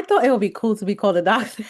I thought it would be cool to be called a doctor.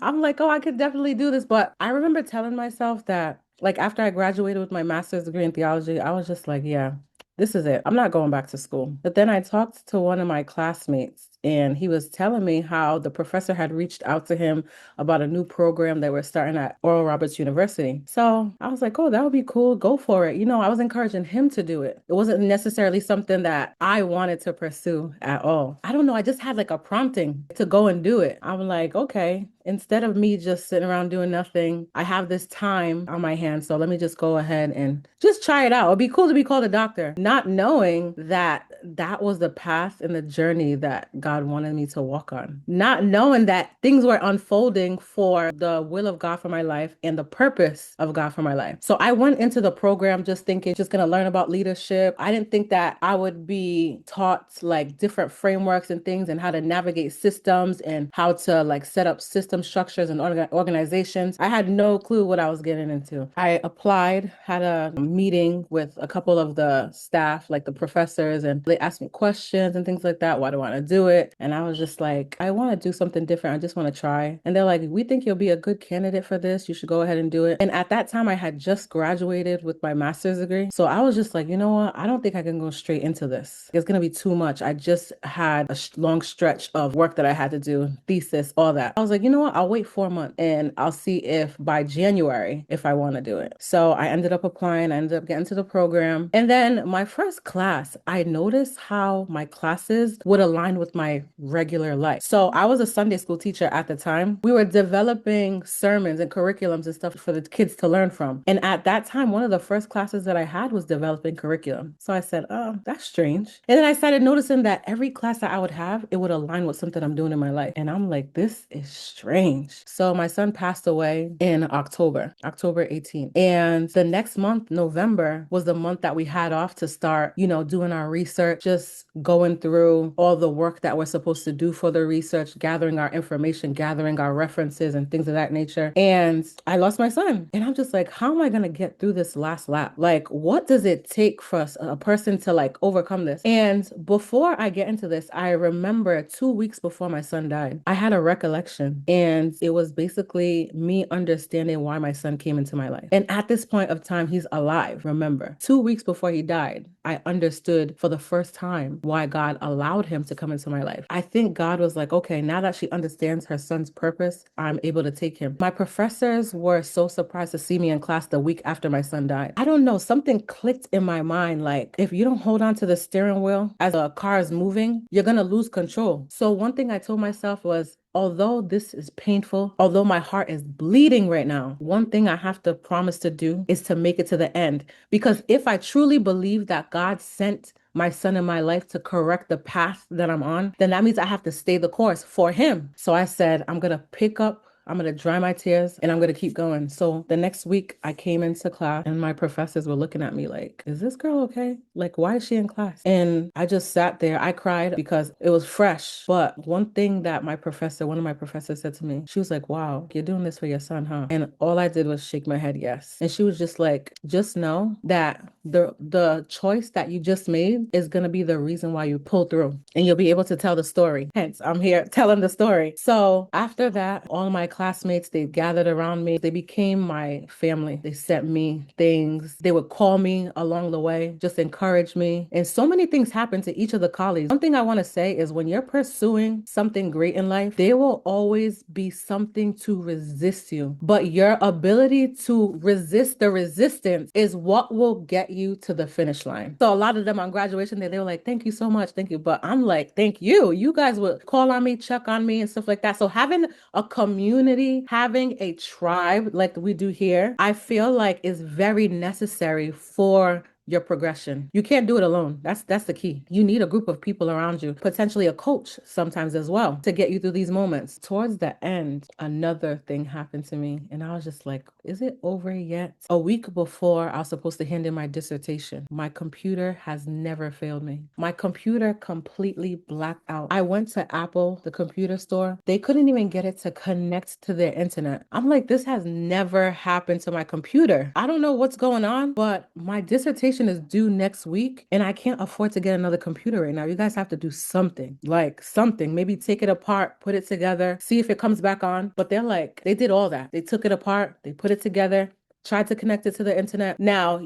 I'm like, oh, I could definitely do this. But I remember telling myself that, like, after I graduated with my master's degree in theology, I was just like, yeah, this is it. I'm not going back to school. But then I talked to one of my classmates, and he was telling me how the professor had reached out to him about a new program that we're starting at Oral Roberts University. So I was like, oh, that would be cool. Go for it. I was encouraging him to do it. It wasn't necessarily something that I wanted to pursue at all. I don't know. I just had like a prompting to go and do it. I'm like, okay, instead of me just sitting around doing nothing, I have this time on my hands. So let me just go ahead and just try it out. It'd be cool to be called a doctor, not knowing that that was the path and the journey that God wanted me to walk on, not knowing that things were unfolding for the will of God for my life and the purpose of God for my life. So I went into the program just thinking, just going to learn about leadership. I didn't think that I would be taught like different frameworks and things and how to navigate systems and how to like set up system structures and organizations. I had no clue what I was getting into. I applied, had a meeting with a couple of the staff, like the professors, and they asked me questions and things like that. Why do I want to do it? And I was just like, I want to do something different. I just want to try. And they're like, we think you'll be a good candidate for this. You should go ahead and do it. And at that time, I had just graduated with my master's degree. So I was just like, you know what? I don't think I can go straight into this. It's going to be too much. I just had a long stretch of work that I had to do, thesis, all that. I was like, you know what? I'll wait 4 months and I'll see if by January, if I want to do it. So I ended up applying. I ended up getting to the program. And then my first class, I noticed how my classes would align with my regular life. So I was a Sunday school teacher at the time. We were developing sermons and curriculums and stuff for the kids to learn from. And at that time, one of the first classes that I had was developing curriculum. So I said, oh, that's strange. And then I started noticing that every class that I would have, it would align with something I'm doing in my life. And I'm like, this is strange. So my son passed away in October 18th. And the next month, November, was the month that we had off to start, doing our research, just going through all the work that we're supposed to do for the research, gathering our information, gathering our references and things of that nature. And I lost my son. And I'm just like, how am I going to get through this last lap? Like, what does it take for a person to like overcome this? And before I get into this, I remember 2 weeks before my son died, I had a recollection. And it was basically me understanding why my son came into my life. And at this point of time, he's alive. Remember, 2 weeks before he died, I understood for the first time why God allowed him to come into my life. I think God was like, okay, now that she understands her son's purpose, I'm able to take him. My professors were so surprised to see me in class the week after my son died. I don't know, something clicked in my mind. Like, if you don't hold on to the steering wheel as a car is moving, you're going to lose control. So one thing I told myself was, although this is painful, although my heart is bleeding right now, one thing I have to promise to do is to make it to the end. Because if I truly believe that God sent my son in my life to correct the path that I'm on, then that means I have to stay the course for him. So I said, I'm going to pick up, I'm going to dry my tears, and I'm going to keep going. So the next week I came into class and my professors were looking at me like, is this girl okay? Like, why is she in class? And I just sat there. I cried because it was fresh. But one thing that one of my professors said to me, she was like, wow, you're doing this for your son, huh? And all I did was shake my head yes. And she was just like, just know that the choice that you just made is going to be the reason why you pull through and you'll be able to tell the story. Hence, I'm here telling the story. So after that, all my classmates, they gathered around me. They became my family. They sent me things. They would call me along the way, just encourage me. And so many things happened to each of the colleagues. One thing I want to say is when you're pursuing something great in life, there will always be something to resist you. But your ability to resist the resistance is what will get you to the finish line. So a lot of them on graduation day, they were like, thank you so much. Thank you. But I'm like, thank you. You guys would call on me, check on me and stuff like that. So having a community, having a tribe like we do here, I feel like is very necessary for your progression. You can't do it alone. That's the key. You need a group of people around you, potentially a coach sometimes as well, to get you through these moments. Towards the end, another thing happened to me and I was just like, is it over yet? A week before I was supposed to hand in my dissertation, my computer has never failed me. My computer completely blacked out. I went to Apple, the computer store. They couldn't even get it to connect to their internet. I'm like, this has never happened to my computer. I don't know what's going on, but my dissertation dissertation is due next week and I can't afford to get another computer right now. You guys have to do something, like something, maybe take it apart, put it together, see if it comes back on. But they're like, they did all that. They took it apart, they put it together, tried to connect it to the internet. Now,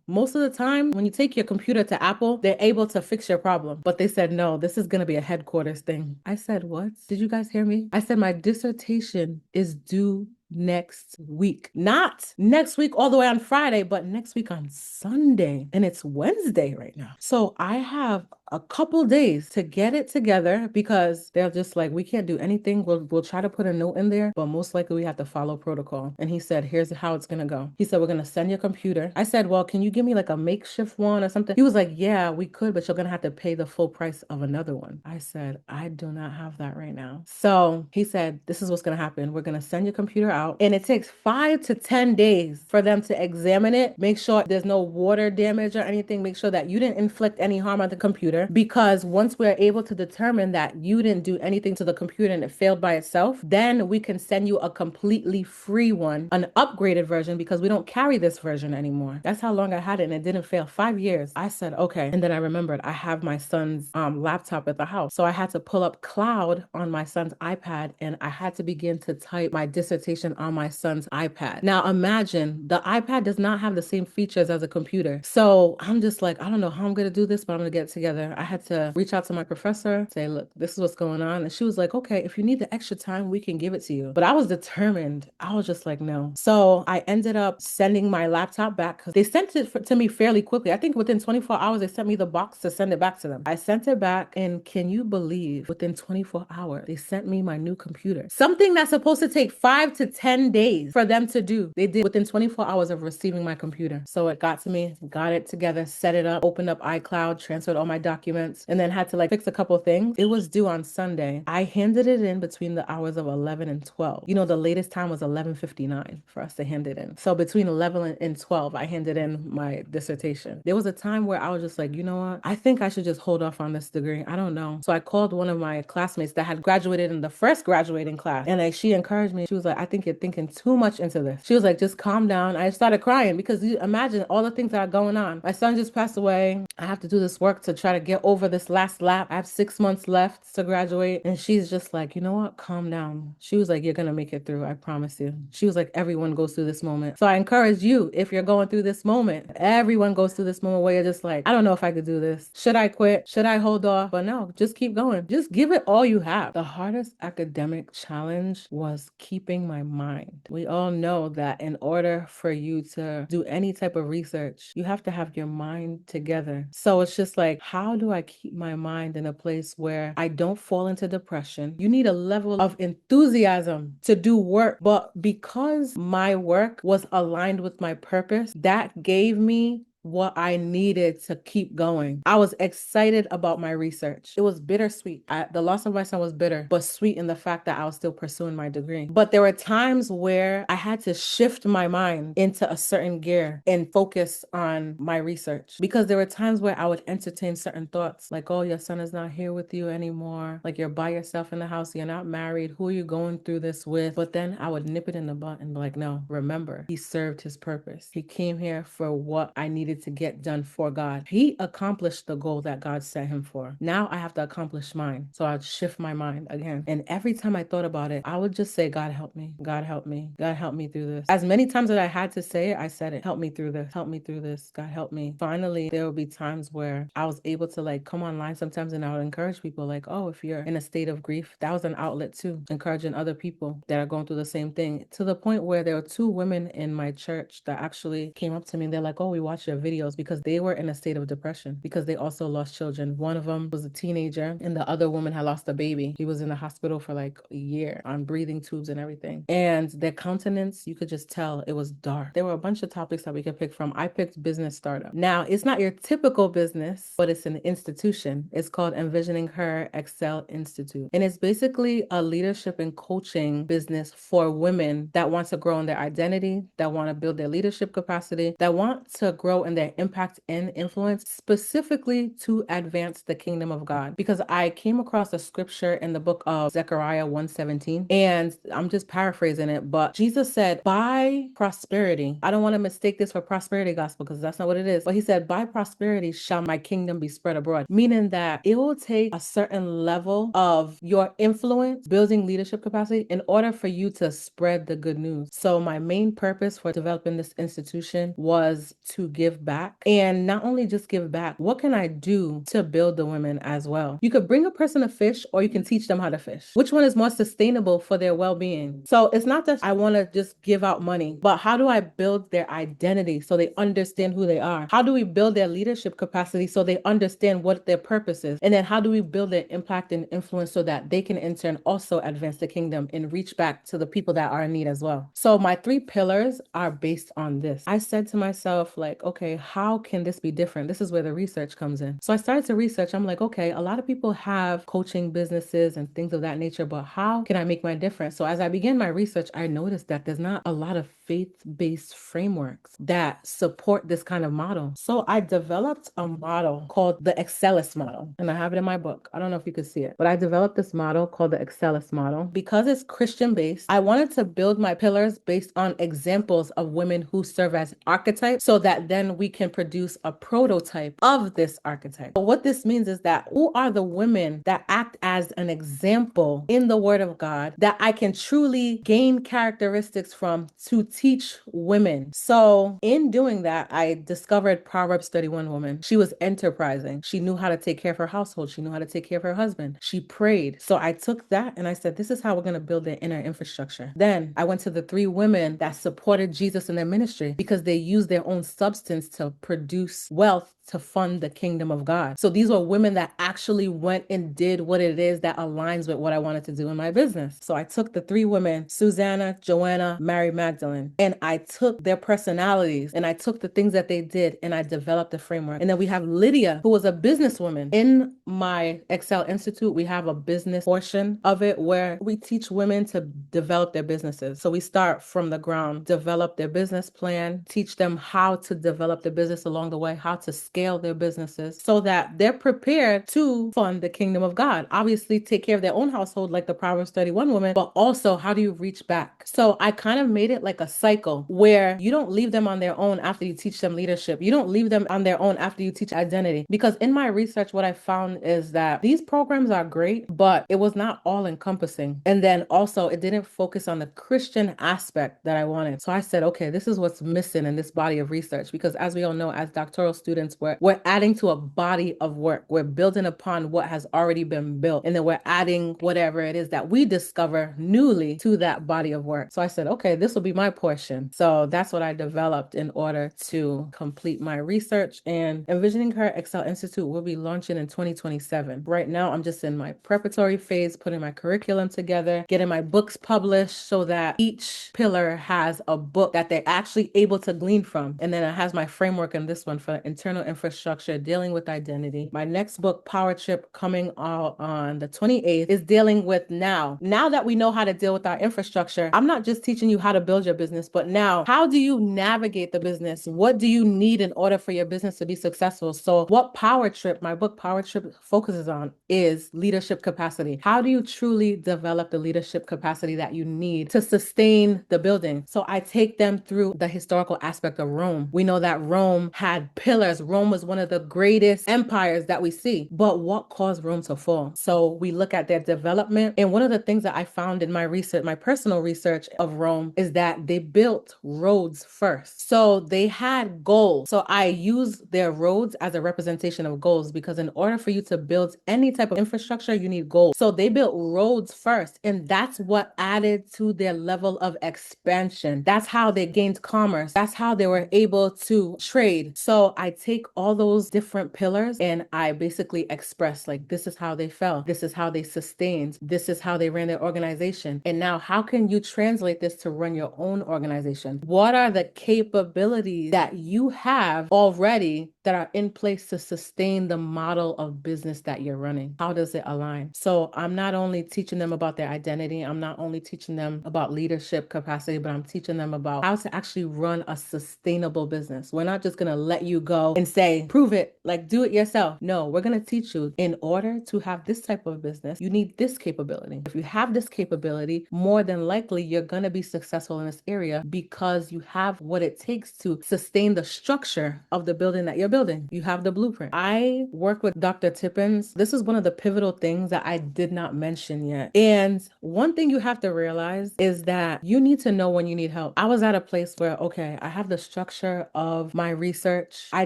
most of the time when you take your computer to Apple, they're able to fix your problem. But they said, no, this is going to be a headquarters thing. I said, what? Did you guys hear me? I said, my dissertation is due next week. Not next week all the way on Friday, but next week on Sunday. And it's Wednesday right now. So I have a couple days to get it together because they're just like, we can't do anything. We'll try to put a note in there, but most likely we have to follow protocol. And he said, here's how it's gonna go. He said, we're gonna send your computer. I said, well, can you give me like a makeshift one or something? He was like, yeah, we could, but you're gonna have to pay the full price of another one. I said, I do not have that right now. So he said, this is what's gonna happen. We're gonna send your computer out, and it takes 5 to 10 days for them to examine it, make sure there's no water damage or anything, make sure that you didn't inflict any harm on the computer. Because once we're able to determine that you didn't do anything to the computer and it failed by itself, then we can send you a completely free one, an upgraded version, because we don't carry this version anymore. That's how long I had it, and it didn't fail. 5 years. I said, okay. And then I remembered I have my son's laptop at the house. So I had to pull up Cloud on my son's iPad, and I had to begin to type my dissertation on my son's iPad. Now imagine the iPad does not have the same features as a computer. So I'm just like, I don't know how I'm going to do this, but I'm going to get it together. I had to reach out to my professor, say, look, this is what's going on. And she was like, okay, if you need the extra time, we can give it to you. But I was determined. I was just like, no. So I ended up sending my laptop back because they sent it to me fairly quickly. I think within 24 hours, they sent me the box to send it back to them. I sent it back, and can you believe within 24 hours, they sent me my new computer? Something that's supposed to take 5 to 10 days for them to do, they did within 24 hours of receiving my computer. So it got to me, got it together, set it up, opened up iCloud, transferred all my documents, and then had to like fix a couple things. It was due on Sunday. I handed it in between the hours of 11 and 12. The latest time was 11:59 for us to hand it in. So between 11 and 12, I handed in my dissertation. There was a time where I was just like, you know what? I think I should just hold off on this degree. I don't know. So I called one of my classmates that had graduated in the first graduating class, and like she encouraged me. She was like, I think you're thinking too much into this. She was like, just calm down. I started crying because you imagine all the things that are going on. My son just passed away. I have to do this work to try to get over this last lap. I have 6 months left to graduate. And she's just like, you know what? Calm down. She was like, you're going to make it through. I promise you. She was like, everyone goes through this moment. So I encourage you, if you're going through this moment, everyone goes through this moment where you're just like, I don't know if I could do this. Should I quit? Should I hold off? But no, just keep going. Just give it all you have. The hardest academic challenge was keeping my mind. We all know that in order for you to do any type of research, you have to have your mind together. So it's just like, how do I keep my mind in a place where I don't fall into depression? You need a level of enthusiasm to do work. But because my work was aligned with my purpose, that gave me what I needed to keep going. I was excited about my research. It was bittersweet. The loss of my son was bitter, but sweet in the fact that I was still pursuing my degree. But there were times where I had to shift my mind into a certain gear and focus on my research, because there were times where I would entertain certain thoughts like, oh, your son is not here with you anymore. Like, you're by yourself in the house. You're not married. Who are you going through this with? But then I would nip it in the bud and be like, no, remember, he served his purpose. He came here for what I needed to get done for God. He accomplished the goal that God set him for. Now I have to accomplish mine. So I'd shift my mind again. And every time I thought about it, I would just say, God help me. God help me. God help me through this. As many times that I had to say it, I said it. Help me through this. Help me through this. God help me. Finally, there would be times where I was able to like come online sometimes, and I would encourage people like, oh, if you're in a state of grief, that was an outlet too, encouraging other people that are going through the same thing, to the point where there were 2 women in my church that actually came up to me and they're like, oh, we watch your videos, because they were in a state of depression because they also lost children. One of them was a teenager, and the other woman had lost a baby. He was in the hospital for like a year on breathing tubes and everything. And their countenance, you could just tell it was dark. There were a bunch of topics that we could pick from. I picked business startup. Now, it's not your typical business, but it's an institution. It's called Envisioning Her Excel Institute. And it's basically a leadership and coaching business for women that want to grow in their identity, that want to build their leadership capacity, that want to grow in their impact and influence, specifically to advance the kingdom of God. Because I came across a scripture in the book of Zechariah 1:17, and I'm just paraphrasing it, but Jesus said, by prosperity, I don't want to mistake this for prosperity gospel because that's not what it is, but he said, by prosperity shall my kingdom be spread abroad, meaning that it will take a certain level of your influence, building leadership capacity in order for you to spread the good news. So my main purpose for developing this institution was to give back, and not only just give back, what can I do to build the women as well? You could bring a person a fish, or you can teach them how to fish. Which one is more sustainable for their well-being? So it's not that I want to just give out money, but how do I build their identity so they understand who they are? How do we build their leadership capacity so they understand what their purpose is? And then how do we build their impact and influence so that they can in turn also advance the kingdom and reach back to the people that are in need as well? So my 3 pillars are based on this. I said to myself, like, okay, how can this be different? This is where the research comes in. So I started to research. I'm like, okay, a lot of people have coaching businesses and things of that nature, but how can I make my difference? So as I began my research, I noticed that there's not a lot of faith-based frameworks that support this kind of model. So I developed a model called the Excellis model, and I have it in my book. I don't know if you could see it, but I developed this model called the Excellis model because it's Christian-based. I wanted to build my pillars based on examples of women who serve as archetypes so that then we can produce a prototype of this archetype. But what this means is that who are the women that act as an example in the Word of God that I can truly gain characteristics from to teach women? So in doing that, I discovered Proverbs 31 woman. She was enterprising. She knew how to take care of her household. She knew how to take care of her husband. She prayed. So I took that and I said, this is how we're going to build their inner infrastructure. Then I went to the 3 women that supported Jesus in their ministry because they used their own substance to produce wealth to fund the kingdom of God. So these were women that actually went and did what it is that aligns with what I wanted to do in my business. So I took the 3 women, Susanna, Joanna, Mary Magdalene, and I took their personalities and I took the things that they did and I developed a framework. And then we have Lydia, who was a businesswoman. In my Excel Institute, we have a business portion of it where we teach women to develop their businesses. So we start from the ground, develop their business plan, teach them how to develop the business along the way, how to scale their businesses so that they're prepared to fund the kingdom of God. Obviously, take care of their own household like the Proverbs 31 woman, but also how do you reach back? So I kind of made it like a cycle where you don't leave them on their own after you teach them leadership. You don't leave them on their own after you teach identity. Because in my research, what I found is that these programs are great, but it was not all encompassing. And then also it didn't focus on the Christian aspect that I wanted. So I said, okay, this is what's missing in this body of research. Because as we all know, as doctoral students, we're adding to a body of work. We're building upon what has already been built. And then we're adding whatever it is that we discover newly to that body of work. So I said, okay, this will be my portion. So that's what I developed in order to complete my research. And Envisioning Her Excel Institute will be launching in 2027. Right now, I'm just in my preparatory phase, putting my curriculum together, getting my books published so that each pillar has a book that they're actually able to glean from. And then it has my framework in this one for internal infrastructure, dealing with identity. My next book, Power Trip, coming out on the 28th, is dealing with now that we know how to deal with our infrastructure. I'm not just teaching you how to build your business, but now how do you navigate the business? What do you need in order for your business to be successful? So what Power Trip, my book Power Trip, focuses on is leadership capacity. How do you truly develop the leadership capacity that you need to sustain the building? So I take them through the historical aspect of Rome. We know that Rome had pillars. Rome was one of the greatest empires that we see. But what caused Rome to fall? So we look at their development. And one of the things that I found in my research, my personal research of Rome, is that they built roads first. So they had goals. So I use their roads as a representation of goals because in order for you to build any type of infrastructure, you need goals. So they built roads first. And that's what added to their level of expansion. That's how they gained commerce. That's how they were able to trade. So I take all those different pillars and I basically express like, this is how they fell. This is how they sustained. This is how they ran their organization. And now how can you translate this to run your own organization? What are the capabilities that you have already that are in place to sustain the model of business that you're running. How does it align? So I'm not only teaching them about their identity, I'm not only teaching them about leadership capacity, but I'm teaching them about how to actually run a sustainable business. We're not just going to let you go and say, prove it, like do it yourself. No, we're going to teach you in order to have this type of business, you need this capability. If you have this capability, more than likely you're going to be successful in this area because you have what it takes to sustain the structure of the building that you're building. You have the blueprint. I work with Dr. Tippins. This is one of the pivotal things that I did not mention yet. And one thing you have to realize is that you need to know when you need help. I was at a place where, okay, I have the structure of my research. I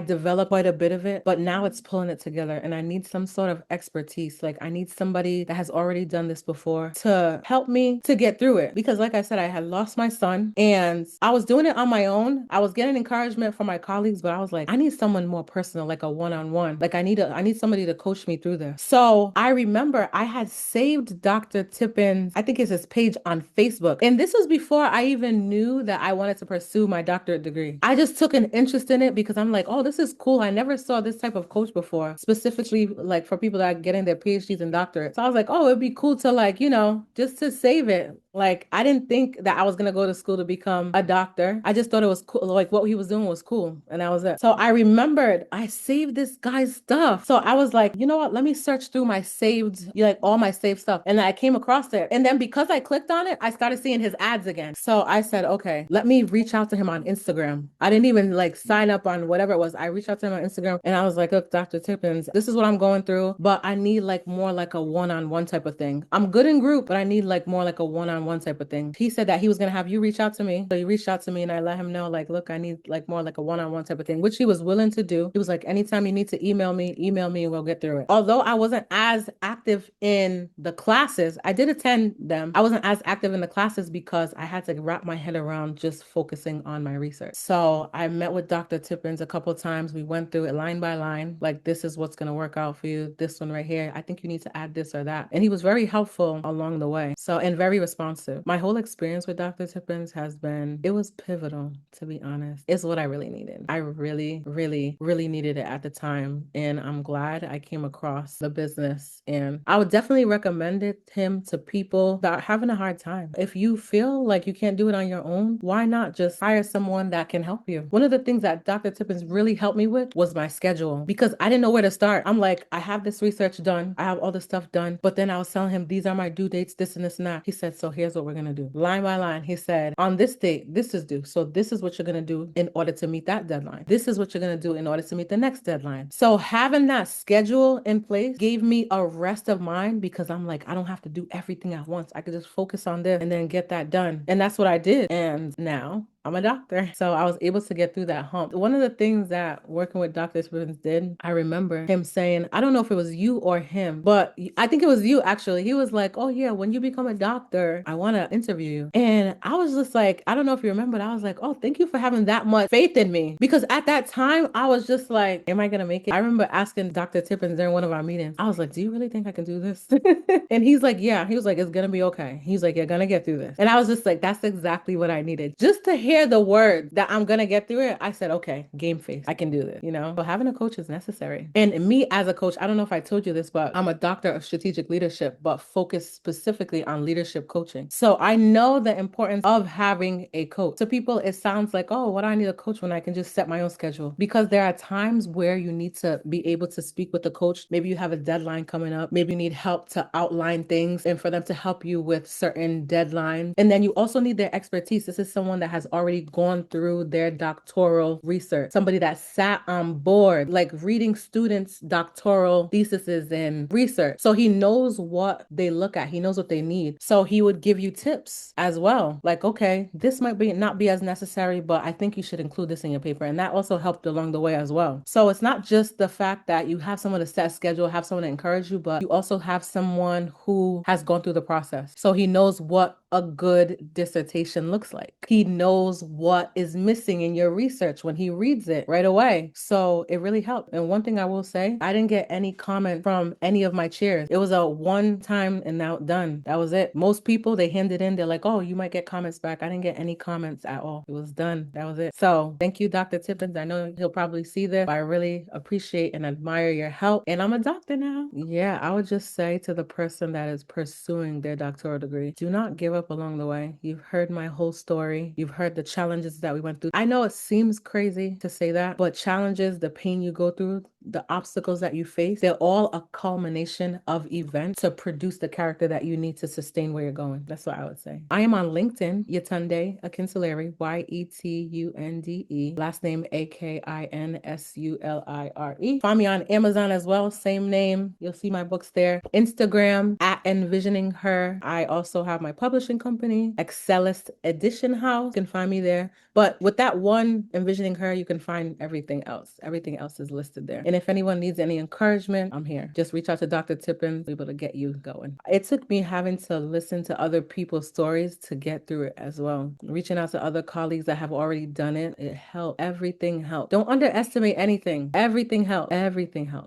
developed quite a bit of it, but now it's pulling it together and I need some sort of expertise. Like I need somebody that has already done this before to help me to get through it. Because like I said, I had lost my son and I was doing it on my own. I was getting encouragement from my colleagues, but I was like, I need someone more personal, like a one-on-one. Like I need somebody to coach me through this. So I remember I had saved Dr. Tippins, I think it's his page on Facebook. And this was before I even knew that I wanted to pursue my doctorate degree. I just took an interest in it because I'm like, oh, this is cool. I never saw this type of coach before, specifically like for people that are getting their PhDs and doctorates. So I was like, oh, it'd be cool to like, just to save it. Like, I didn't think that I was going to go to school to become a doctor. I just thought it was cool. Like, what he was doing was cool. And that was it. So I remembered I saved this guy's stuff. So I was like, you know what? Let me search through my saved, like all my saved stuff. And I came across it. And then because I clicked on it, I started seeing his ads again. So I said, okay, let me reach out to him on Instagram. I didn't even like sign up on whatever it was. I reached out to him on Instagram and I was like, look, Dr. Tippins, this is what I'm going through, but I need like more like a one-on-one type of thing. I'm good in group, but I need like more like a one-on-one type of thing. He said that he was going to have you reach out to me. So he reached out to me and I let him know like, look, I need like more like a one-on-one type of thing, which he was willing to do. He was like, anytime you need to email me and we'll get through it. Although I wasn't as active in the classes, I did attend them. I wasn't as active in the classes because I had to wrap my head around just focusing on my research. So I met with Dr. Tippins a couple of times. We went through it line by line. Like, this is what's going to work out for you. This one right here, I think you need to add this or that. And he was very helpful along the way. So, and very responsive. My whole experience with Dr. Tippins it was pivotal, to be honest. It's what I really needed. I really, really, really needed it at the time. And I'm glad I came across the business. And I would definitely recommend him to people that are having a hard time. If you feel like you can't do it on your own, why not just hire someone that can help you? One of the things that Dr. Tippins really helped me with was my schedule because I didn't know where to start. I'm like, I have this research done. I have all this stuff done. But then I was telling him, these are my due dates, this and this and that. He said, so here's what we're going to do. Line by line, he said, on this date, this is due. So this is what you're going to do in order to meet that deadline. This is what you're going to do in order to meet the next deadline. So having that schedule in place gave me a rest of mind because I'm like, I don't have to do everything at once. I could just focus on this and then get that done. And that's what I did. And now I'm a doctor. So I was able to get through that hump. One of the things that working with Dr. Tippins did, I remember him saying, I don't know if it was you or him, but I think it was you actually. He was like, oh yeah, when you become a doctor, I want to interview you. And I was just like, I don't know if you remember, but I was like, oh, thank you for having that much faith in me. Because at that time, I was just like, am I going to make it? I remember asking Dr. Tippins during one of our meetings, I was like, do you really think I can do this? And he's like, yeah. He was like, it's going to be okay. He's like, you're going to get through this. And I was just like, that's exactly what I needed. Just to hear the word that I'm going to get through it, I said, okay, game face. I can do this, So having a coach is necessary. And me as a coach, I don't know if I told you this, but I'm a doctor of strategic leadership, but focused specifically on leadership coaching. So I know the importance of having a coach. To people, it sounds like, oh, what do I need a coach when I can just set my own schedule? Because there are times where you need to be able to speak with the coach. Maybe you have a deadline coming up. Maybe you need help to outline things and for them to help you with certain deadlines. And then you also need their expertise. This is someone that has already gone through their doctoral research, somebody that sat on board, like reading students' doctoral theses and research. So he knows what they look at. He knows what they need. So he would give you tips as well. Like, okay, this might be not be as necessary, but I think you should include this in your paper. And that also helped along the way as well. So it's not just the fact that you have someone to set a schedule, have someone to encourage you, but you also have someone who has gone through the process. So he knows what a good dissertation looks like. He knows knows what is missing in your research when he reads it right away. So it really helped. And one thing I will say, I didn't get any comment from any of my chairs. It was a one time and now done. That was it. Most people, they hand it in. They're like, oh, you might get comments back. I didn't get any comments at all. It was done. That was it. So thank you, Dr. Tippins. I know he'll probably see this, but I really appreciate and admire your help. And I'm a doctor now. Yeah, I would just say to the person that is pursuing their doctoral degree, do not give up along the way. You've heard my whole story. You've heard the challenges that we went through. I know it seems crazy to say that, but challenges, the pain you go through, the obstacles that you face, they're all a culmination of events to produce the character that you need to sustain where you're going. That's what I would say. I am on LinkedIn, Yetunde Akinsulere, Yetunde, last name Akinsulire. Find me on Amazon as well, same name. You'll see my books there. Instagram at Envisioning Her. I also have my publishing company, Excellist Edition House. You can find me there. But with that one, Envisioning Her, you can find everything else. Everything else is listed there. And if anyone needs any encouragement, I'm here. Just reach out to Dr. Tippin, able to get you going. It took me having to listen to other people's stories to get through it as well. Reaching out to other colleagues that have already done it, it helped. Everything helped. Don't underestimate anything. Everything helped. Everything helped.